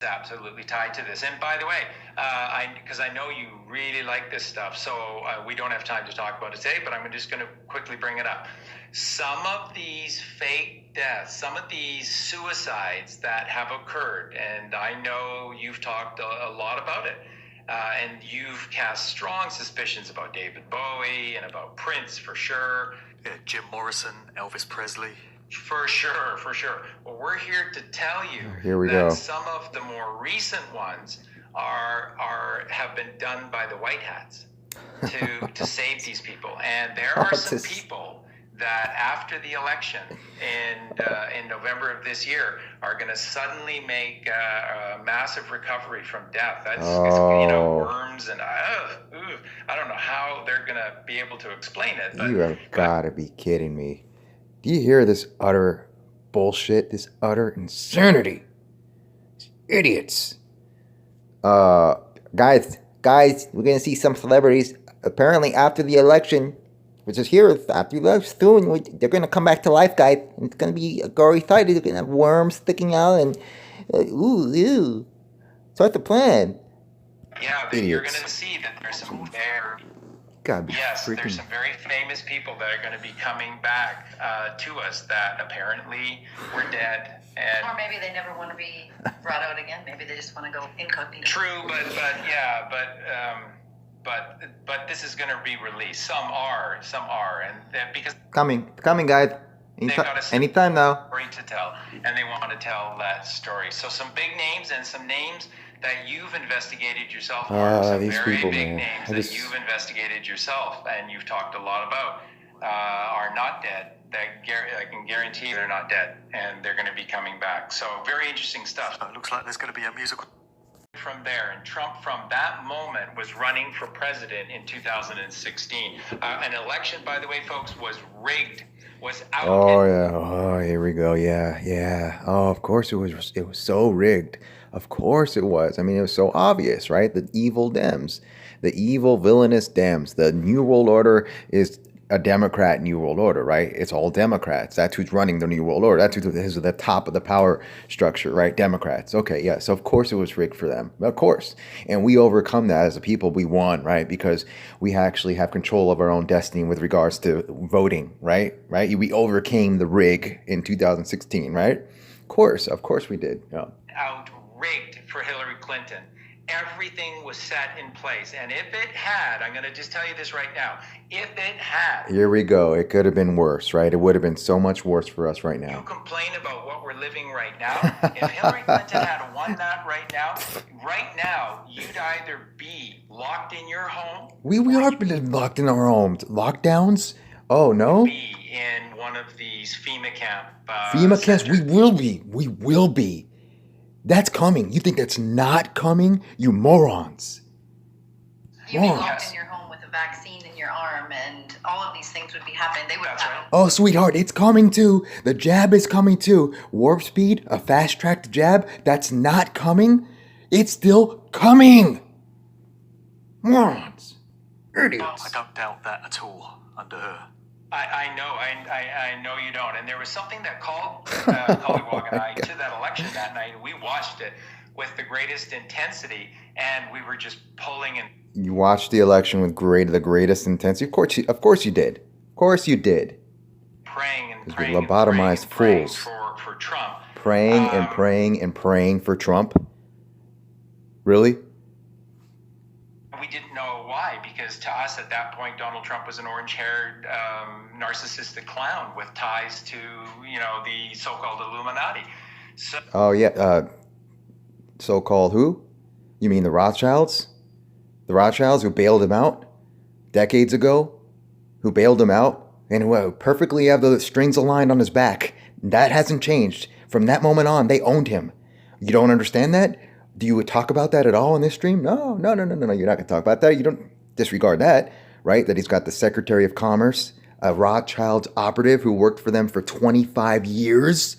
absolutely tied to this. And by the way, because I know you really like this stuff, so we don't have time to talk about it today, but I'm just going to quickly bring it up. Some of these fake deaths, some of these suicides that have occurred, and I know you've talked a lot about it, and you've cast strong suspicions about David Bowie and about Prince for sure. Yeah, Jim Morrison, Elvis Presley. For sure, for sure. Well, we're here to tell you that go. Some of the more recent ones have been done by the white hats to save these people. And there are some people that after the election in November of this year are going to suddenly make a massive recovery from death. That's worms and I don't know how they're going to be able to explain it. But, you have got to be kidding me. Do you hear this utter bullshit, this utter insanity? These idiots. Guys, we're going to see some celebrities apparently after the election, which is here, after the election, soon, they're going to come back to life, guys. And it's going to be a gory sight. They're going to have worms sticking out and, ooh. So that's the plan. Yeah, but you're going to see that there's some there's some very famous people that are going to be coming back to us that apparently were dead, or maybe they never want to be brought out again. Maybe they just want to go incognito. True, but this is going to be released. Some are, and because coming, guys. Anytime now. Story to tell, and they want to tell that story. So some big names and some names that you've investigated yourself, some these very people, big man. names that you've investigated yourself and you've talked a lot about are not dead. I can guarantee they're not dead, and they're going to be coming back. So very interesting stuff. It looks like there's going to be a musical. From there, and Trump from that moment was running for president in 2016. An election, by the way, folks, was rigged. Was out. Oh, here we go. Yeah. Oh, of course it was. It was so rigged. Of course it was. I mean, it was so obvious, right? The evil Dems, the evil villainous Dems. The New World Order is a Democrat New World Order, right? It's all Democrats. That's who's running the New World Order. That's who's at the top of the power structure, right? Democrats. Okay, yeah. So of course it was rigged for them. Of course. And we overcome that as a people. We won, right? Because we actually have control of our own destiny with regards to voting, right? Right? We overcame the rig in 2016, right? Of course we did. Yeah. Out rigged for Hillary Clinton. Everything was set in place. And if it had, I'm going to just tell you this right now, if it had... Here we go. It could have been worse, right? It would have been so much worse for us right now. You complain about what we're living right now. If Hillary Clinton had won that right now, you'd either be locked in your home... We are locked in our homes. Lockdowns? Oh, no? Be in one of these FEMA camps. FEMA camps? We will be. That's coming. You think that's not coming? You morons. You'd be locked in your home with a vaccine in your arm, and all of these things would be happening. They would happen. Oh, sweetheart, it's coming too. The jab is coming too. Warp speed, a fast-tracked jab, that's not coming. It's still coming. Morons. Idiots. I don't doubt that at all under her. I know you don't. And there was something that called Collywog and I to that election that night. We watched it with the greatest intensity, and we were just pulling and... You watched the election with the greatest intensity? Of course you did. Of course you did. Praying and praying. Because we lobotomized fools. For Trump. Praying and praying and praying for Trump? Really? We didn't know why, because to us at that point, Donald Trump was an orange-haired, narcissistic clown with ties to, the so-called Illuminati. So, oh, yeah. So-called who? You mean the Rothschilds? The Rothschilds who bailed him out decades ago? Who bailed him out? And who perfectly have the strings aligned on his back. That hasn't changed. From that moment on, they owned him. You don't understand that? Do you talk about that at all in this stream? No. You're not going to talk about that. You don't disregard that, right? That he's got the Secretary of Commerce, a Rothschild operative who worked for them for 25 years.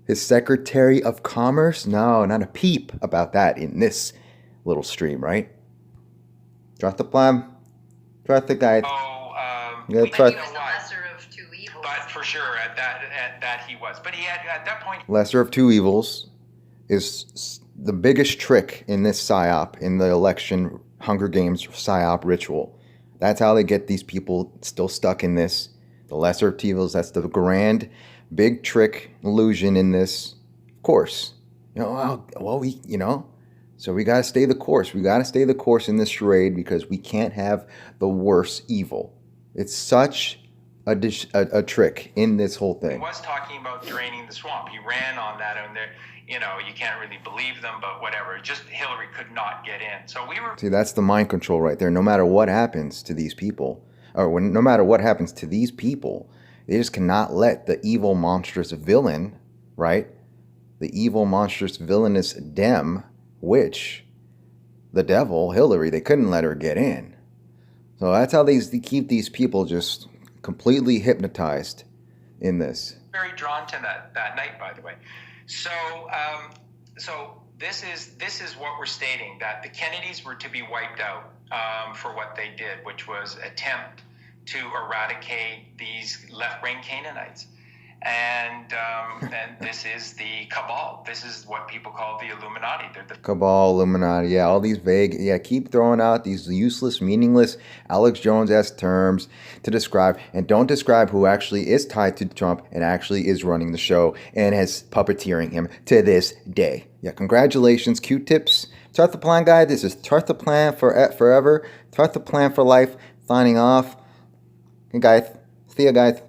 His Secretary of Commerce? No, not a peep about that in this little stream, right? Trust the plan. Trust the guide. He was the lesser of two evils. But for sure, at that he was. But he had, at that point... Lesser of two evils is the biggest trick in this psyop, in the election Hunger Games psyop ritual. That's how they get these people still stuck in this. The lesser of evils, that's the grand, big trick illusion in this. Of course, so we got to stay the course. We got to stay the course in this charade because we can't have the worst evil. It's such a trick in this whole thing. He was talking about draining the swamp. He ran on that, and there, you can't really believe them, but whatever. Just Hillary could not get in. So we were. See, that's the mind control right there. No matter what happens to these people, no matter what happens to these people, they just cannot let the evil, monstrous villain, right? The evil, monstrous, villainous Dem, witch, the devil, Hillary, they couldn't let her get in. So that's how they keep these people just completely hypnotized in this. Very drawn to that night, by the way. So this is what we're stating, that the Kennedys were to be wiped out for what they did, which was attempt to eradicate these left-brain Canaanites. And this is the cabal. This is what people call the Illuminati. They're the cabal, Illuminati, yeah, all these vague, keep throwing out these useless, meaningless Alex Jones-esque terms to describe, and don't describe who actually is tied to Trump and actually is running the show and has puppeteering him to this day. Yeah, congratulations, Q-tips. Start the plan, guy. This is Start the Plan for forever. Start the Plan for life. Signing off. Hey, guys. See ya, guys.